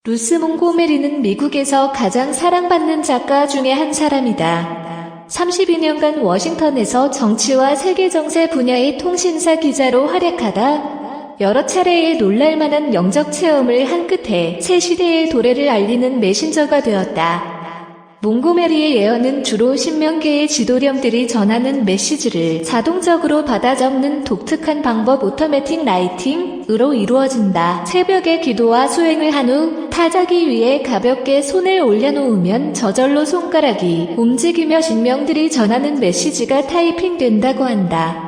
루스 몽고메리는 미국에서 가장 사랑받는 작가 중에 한 사람이다. 32년간 워싱턴에서 정치와 세계 정세 분야의 통신사 기자로 활약하다 여러 차례의 놀랄만한 영적 체험을 한 끝에 새 시대의 도래를 알리는 메신저가 되었다. 몽고메리의 예언은 주로 신명계의 지도령들이 전하는 메시지를 자동적으로 받아 적는 독특한 방법 오토매틱 라이팅으로 이루어진다. 새벽에 기도와 수행을 한 후 타자기 위에 가볍게 손을 올려놓으면 저절로 손가락이 움직이며 신명들이 전하는 메시지가 타이핑된다고 한다.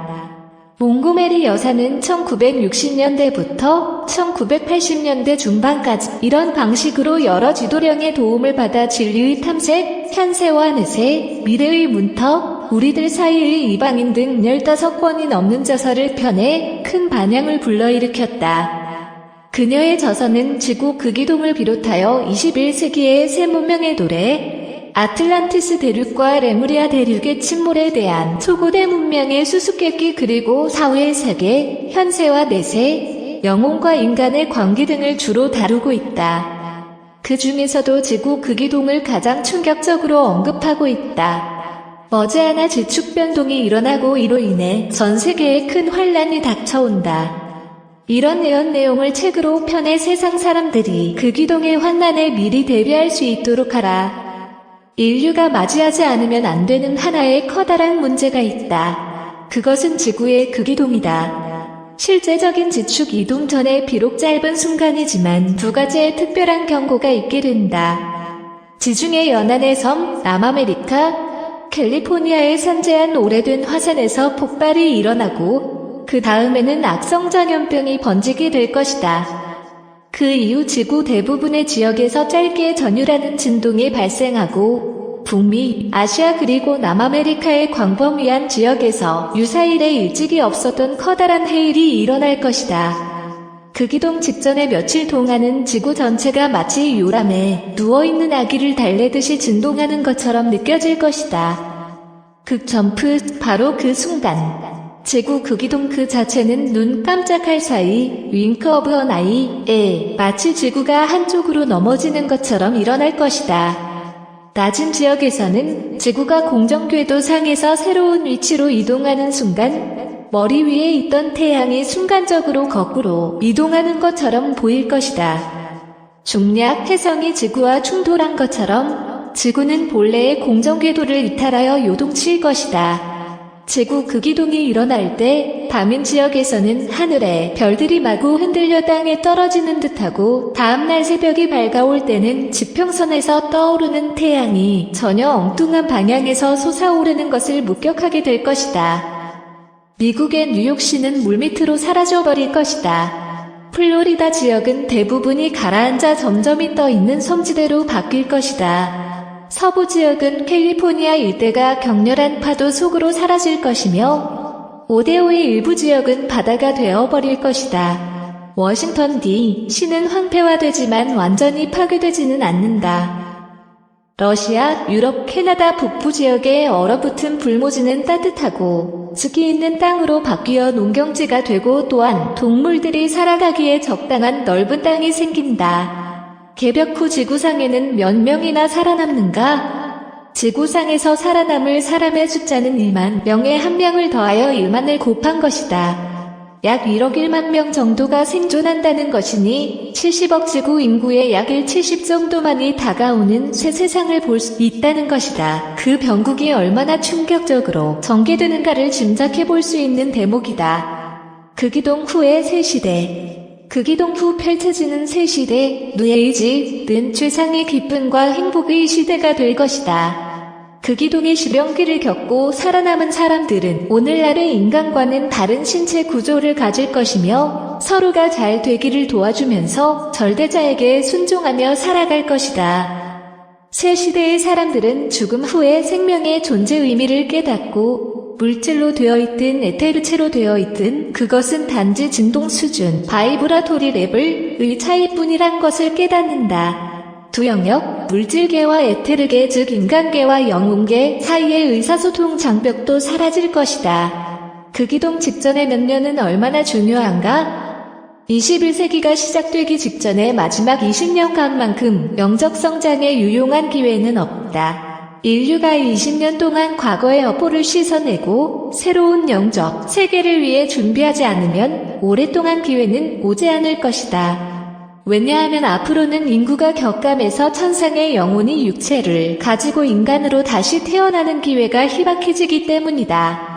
몽고메리 여사는 1960년대부터 1980년대 중반까지 이런 방식으로 여러 지도령의 도움을 받아 진리의 탐색, 현세와 내세, 미래의 문턱, 우리들 사이의 이방인 등 15권이 넘는 저서를 펴내 큰 반향을 불러일으켰다. 그녀의 저서는 지구 극이동을 비롯하여 21세기의 새 문명의 도래, 아틀란티스 대륙과 레무리아 대륙의 침몰에 대한 초고대 문명의 수수께끼 그리고 사후의 세계, 현세와 내세, 영혼과 인간의 관계 등을 주로 다루고 있다. 그 중에서도 지구 극이동을 가장 충격적으로 언급하고 있다. 머지않아 지축 변동이 일어나고 이로 인해 전 세계에 큰 환란이 닥쳐온다. 이런 예언 내용을 책으로 펴내 세상 사람들이 극이동의 환난에 미리 대비할 수 있도록 하라. 인류가 맞이하지 않으면 안 되는 하나의 커다란 문제가 있다. 그것은 지구의 극이동이다. 실제적인 지축 이동 전에 비록 짧은 순간이지만 두 가지의 특별한 경고가 있게 된다. 지중해 연안의 섬, 남아메리카, 캘리포니아에 산재한 오래된 화산에서 폭발이 일어나고 그 다음에는 악성전염병이 번지게 될 것이다. 그 이후 지구 대부분의 지역에서 짧게 전율하는 진동이 발생하고 북미, 아시아 그리고 남아메리카의 광범위한 지역에서 유사일에 일찍이 없었던 커다란 해일이 일어날 것이다. 극이동 직전의 며칠 동안은 지구 전체가 마치 요람에 누워있는 아기를 달래듯이 진동하는 것처럼 느껴질 것이다. 극점프, 바로 그 순간. 지구 극이동 그 자체는 눈 깜짝할 사이 윙크 오브 언 아이에 마치 지구가 한쪽으로 넘어지는 것처럼 일어날 것이다. 낮은 지역에서는 지구가 공정궤도 상에서 새로운 위치로 이동하는 순간 머리 위에 있던 태양이 순간적으로 거꾸로 이동하는 것처럼 보일 것이다. 중력, 해성이 지구와 충돌한 것처럼 지구는 본래의 공정궤도를 이탈하여 요동칠 것이다. 지구 극이동이 일어날 때 밤인 지역에서는 하늘에 별들이 마구 흔들려 땅에 떨어지는 듯하고 다음날 새벽이 밝아올 때는 지평선에서 떠오르는 태양이 전혀 엉뚱한 방향에서 솟아오르는 것을 목격하게 될 것이다. 미국의 뉴욕시는 물밑으로 사라져버릴 것이다. 플로리다 지역은 대부분이 가라앉아 점점이 떠있는 섬지대로 바뀔 것이다. 서부 지역은 캘리포니아 일대가 격렬한 파도 속으로 사라질 것이며 오데오의 일부 지역은 바다가 되어버릴 것이다. 워싱턴 D.C.는 황폐화되지만 완전히 파괴되지는 않는다. 러시아, 유럽, 캐나다 북부 지역의 얼어붙은 불모지는 따뜻하고 습기 있는 땅으로 바뀌어 농경지가 되고 또한 동물들이 살아가기에 적당한 넓은 땅이 생긴다. 개벽 후 지구상에는 몇 명이나 살아남는가? 지구상에서 살아남을 사람의 숫자는 1만 명에 1명을 더하여 1만을 곱한 것이다. 약 1억 1만 명 정도가 생존한다는 것이니 70억 지구 인구의 약 1/70 정도만이 다가오는 새 세상을 볼 수 있다는 것이다. 그 병국이 얼마나 충격적으로 전개되는가를 짐작해 볼 수 있는 대목이다. 극이동 후의 새 시대. 극이동 후 펼쳐지는 새 시대, 뉴에이지는 최상의 기쁨과 행복의 시대가 될 것이다. 극이동의 시련기를 겪고 살아남은 사람들은 오늘날의 인간과는 다른 신체 구조를 가질 것이며 서로가 잘 되기를 도와주면서 절대자에게 순종하며 살아갈 것이다. 새 시대의 사람들은 죽음 후에 생명의 존재 의미를 깨닫고 물질로 되어 있든 에테르체로 되어 있든 그것은 단지 진동 수준, 바이브라토리 레벨의 차이뿐이란 것을 깨닫는다. 두 영역, 물질계와 에테르계 즉 인간계와 영혼계 사이의 의사소통 장벽도 사라질 것이다. 극이동 직전의 몇 년은 얼마나 중요한가? 21세기가 시작되기 직전의 마지막 20년간만큼 영적 성장에 유용한 기회는 없다. 인류가 20년 동안 과거의 업보를 씻어내고 새로운 영적 세계를 위해 준비하지 않으면 오랫동안 기회는 오지 않을 것이다. 왜냐하면 앞으로는 인구가 격감해서 천상의 영혼이 육체를 가지고 인간으로 다시 태어나는 기회가 희박해지기 때문이다.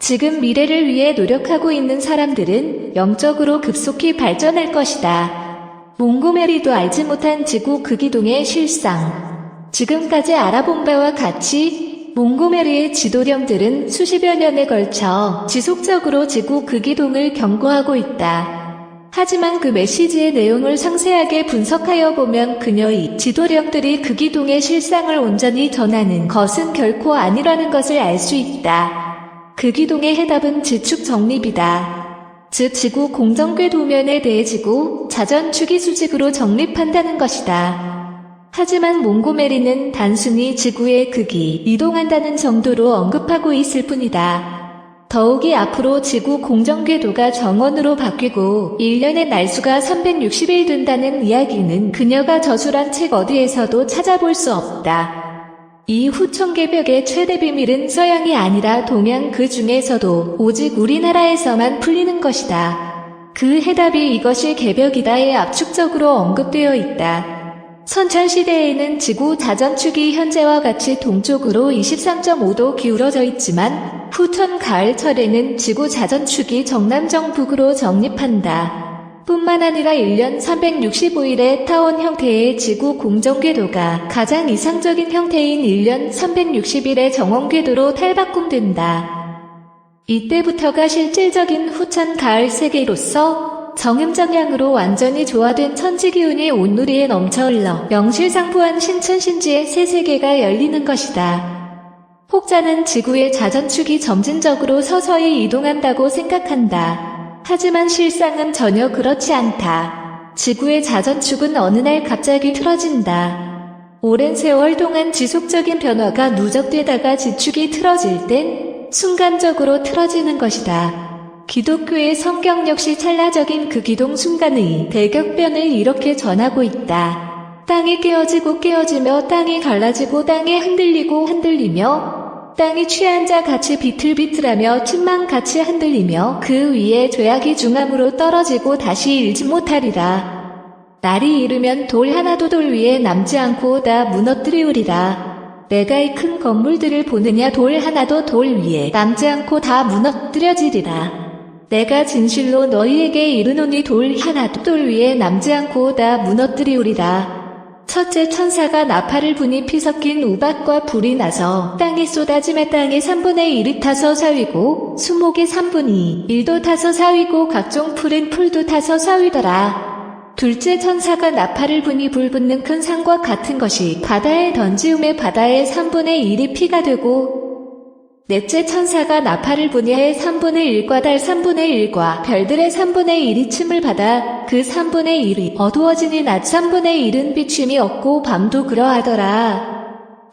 지금 미래를 위해 노력하고 있는 사람들은 영적으로 급속히 발전할 것이다. 몽고메리도 알지 못한 지구 극이동의 실상. 지금까지 알아본 바와 같이 몽고메리의 지도령들은 수십여 년에 걸쳐 지속적으로 지구 극이동을 경고하고 있다. 하지만 그 메시지의 내용을 상세하게 분석하여 보면 그녀의 지도령들이 극이동의 실상을 온전히 전하는 것은 결코 아니라는 것을 알 수 있다. 극이동의 해답은 지축 정립이다. 즉 지구 공정궤 도면에 대해 지구 자전축이 수직으로 정립한다는 것이다. 하지만 몽고메리는 단순히 지구의 극이 이동한다는 정도로 언급하고 있을 뿐이다. 더욱이 앞으로 지구 공정궤도가 정원으로 바뀌고 1년의 날수가 360일 된다는 이야기는 그녀가 저술한 책 어디에서도 찾아볼 수 없다. 이 후천개벽의 최대 비밀은 서양이 아니라 동양 그 중에서도 오직 우리나라에서만 풀리는 것이다. 그 해답이 이것이 개벽이다에 압축적으로 언급되어 있다. 선천시대에는 지구 자전축이 현재와 같이 동쪽으로 23.5도 기울어져 있지만 후천 가을철에는 지구 자전축이 정남정북으로 정립한다. 뿐만 아니라 1년 365일의 타원 형태의 지구 공정궤도가 가장 이상적인 형태인 1년 360일의 정원궤도로 탈바꿈된다. 이때부터가 실질적인 후천 가을 세계로서 정음정양으로 완전히 조화된 천지기운이 온누리에 넘쳐 흘러 명실상부한 신천신지의 새 세계가 열리는 것이다. 혹자는 지구의 자전축이 점진적으로 서서히 이동한다고 생각한다. 하지만 실상은 전혀 그렇지 않다. 지구의 자전축은 어느 날 갑자기 틀어진다. 오랜 세월 동안 지속적인 변화가 누적되다가 지축이 틀어질 땐 순간적으로 틀어지는 것이다. 기독교의 성경 역시 찰나적인 그 기동 순간의 대격변을 이렇게 전하고 있다. 땅이 깨어지고 깨어지며 땅이 갈라지고 땅이 흔들리고 흔들리며 땅이 취한 자 같이 비틀비틀하며 틈만 같이 흔들리며 그 위에 죄악이 중함으로 떨어지고 다시 일지 못하리라. 날이 이르면 돌 하나도 돌 위에 남지 않고 다 무너뜨리우리라. 내가 이 큰 건물들을 보느냐 돌 하나도 돌 위에 남지 않고 다 무너뜨려지리라. 내가 진실로 너희에게 이르노니 돌 하나도 돌 위에 남지 않고 다 무너뜨리우리라. 첫째 천사가 나팔을 부니 피 섞인 우박과 불이 나서 땅이 쏟아짐에 땅의 3분의 1이 타서 사위고 수목의 3분의 1도 타서 사위고 각종 푸른 풀도 타서 사위더라. 둘째 천사가 나팔을 부니 불 붙는 큰 산과 같은 것이 바다에 던지음에 바다의 3분의 1이 피가 되고 넷째 천사가 나팔을 부니 해의 3분의 1과 달 3분의 1과 별들의 3분의 1이 침을 받아 그 3분의 1이 어두워지니 낮 3분의 1은 비춤이 없고 밤도 그러하더라.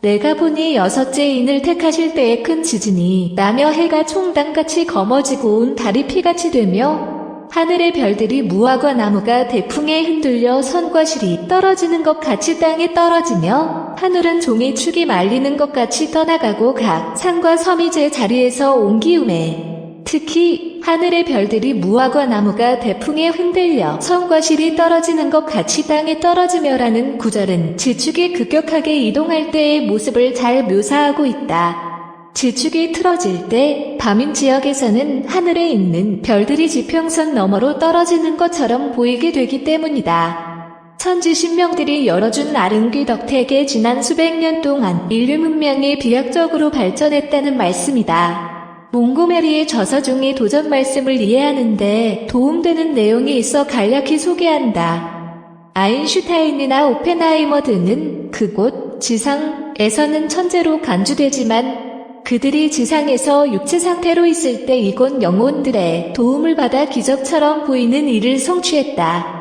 내가 보니 여섯째 인을 택하실 때에 큰 지진이 나며 해가 총당같이 검어지고 온 달이 피같이 되며 하늘의 별들이 무화과 나무가 대풍에 흔들려 선과 실이 떨어지는 것 같이 땅에 떨어지며 하늘은 종이 축이 말리는 것 같이 떠나가고 각 산과 섬이 제 자리에서 옮기우매 특히 하늘의 별들이 무화과 나무가 대풍에 흔들려 선과 실이 떨어지는 것 같이 땅에 떨어지며라는 구절은 지축이 급격하게 이동할 때의 모습을 잘 묘사하고 있다. 지축이 틀어질 때 밤인 지역에서는 하늘에 있는 별들이 지평선 너머로 떨어지는 것처럼 보이게 되기 때문이다. 천지신명들이 열어준 아름귀 덕택에 지난 수백 년 동안 인류 문명이 비약적으로 발전했다는 말씀이다. 몽고메리의 저서 중의 도전 말씀을 이해하는데 도움되는 내용이 있어 간략히 소개한다. 아인슈타인이나 오펜하이머 등은 그곳 지상에서는 천재로 간주되지만 그들이 지상에서 육체 상태로 있을 때 이곳 영혼들의 도움을 받아 기적처럼 보이는 일을 성취했다.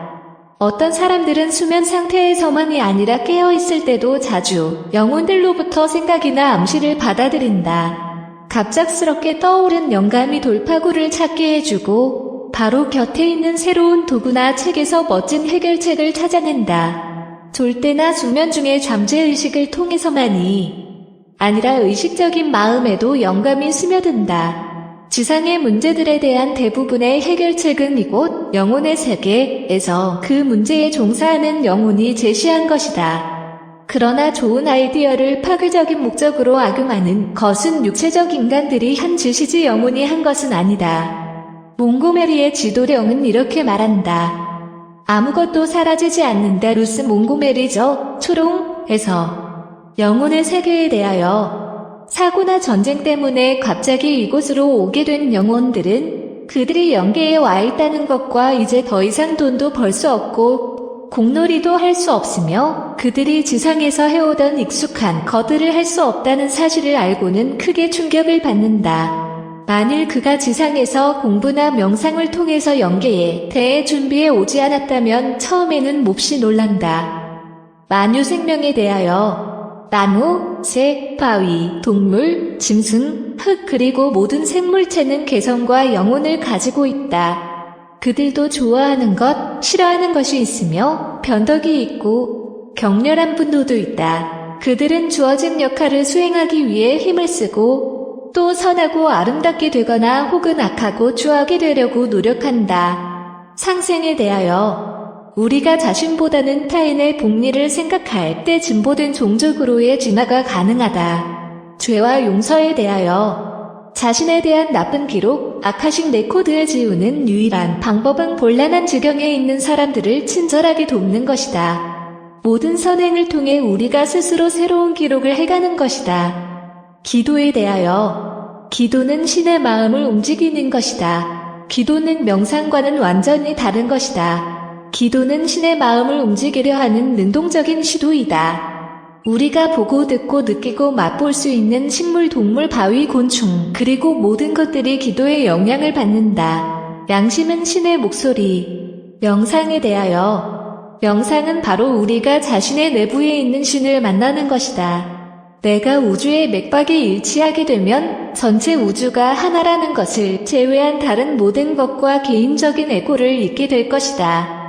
어떤 사람들은 수면 상태에서만이 아니라 깨어있을 때도 자주 영혼들로부터 생각이나 암시를 받아들인다. 갑작스럽게 떠오른 영감이 돌파구를 찾게 해주고 바로 곁에 있는 새로운 도구나 책에서 멋진 해결책을 찾아낸다. 졸 때나 수면 중에 잠재의식을 통해서만이 아니라 의식적인 마음에도 영감이 스며든다. 지상의 문제들에 대한 대부분의 해결책은 이곳 영혼의 세계에서 그 문제에 종사하는 영혼이 제시한 것이다. 그러나 좋은 아이디어를 파괴적인 목적으로 악용하는 것은 육체적 인간들이 한 짓이지 영혼이 한 것은 아니다. 몽고메리의 지도령은 이렇게 말한다. 아무것도 사라지지 않는다. 루스 몽고메리죠. 초롱에서 영혼의 세계에 대하여 사고나 전쟁 때문에 갑자기 이곳으로 오게 된 영혼들은 그들이 영계에 와 있다는 것과 이제 더 이상 돈도 벌 수 없고 공놀이도 할 수 없으며 그들이 지상에서 해오던 익숙한 것들을 할 수 없다는 사실을 알고는 크게 충격을 받는다. 만일 그가 지상에서 공부나 명상을 통해서 영계에 대해 준비해 오지 않았다면 처음에는 몹시 놀란다. 만유 생명에 대하여 나무, 새, 바위, 동물, 짐승, 흙 그리고 모든 생물체는 개성과 영혼을 가지고 있다. 그들도 좋아하는 것, 싫어하는 것이 있으며 변덕이 있고 격렬한 분노도 있다. 그들은 주어진 역할을 수행하기 위해 힘을 쓰고 또 선하고 아름답게 되거나 혹은 악하고 추하게 되려고 노력한다. 상생에 대하여 우리가 자신보다는 타인의 복리를 생각할 때 진보된 종족으로의 진화가 가능하다. 죄와 용서에 대하여 자신에 대한 나쁜 기록, 아카식 레코드를 지우는 유일한 방법은 곤란한 지경에 있는 사람들을 친절하게 돕는 것이다. 모든 선행을 통해 우리가 스스로 새로운 기록을 해가는 것이다. 기도에 대하여 기도는 신의 마음을 움직이는 것이다. 기도는 명상과는 완전히 다른 것이다. 기도는 신의 마음을 움직이려 하는 능동적인 시도이다. 우리가 보고 듣고 느끼고 맛볼 수 있는 식물, 동물, 바위, 곤충 그리고 모든 것들이 기도의 영향을 받는다. 양심은 신의 목소리. 명상에 대하여 명상은 바로 우리가 자신의 내부에 있는 신을 만나는 것이다. 내가 우주의 맥박에 일치하게 되면 전체 우주가 하나라는 것을 제외한 다른 모든 것과 개인적인 에고를 잊게 될 것이다.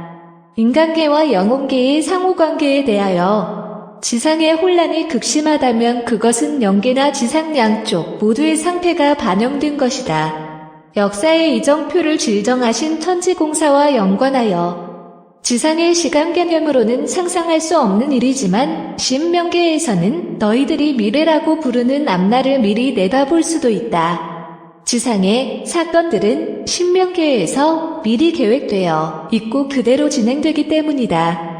인간계와 영혼계의 상호관계에 대하여 지상의 혼란이 극심하다면 그것은 영계나 지상 양쪽 모두의 상태가 반영된 것이다. 역사의 이정표를 질정하신 천지공사와 연관하여 지상의 시간 개념으로는 상상할 수 없는 일이지만 신명계에서는 너희들이 미래라고 부르는 앞날을 미리 내다볼 수도 있다. 지상의 사건들은 신명계에서 미리 계획되어 있고 그대로 진행되기 때문이다.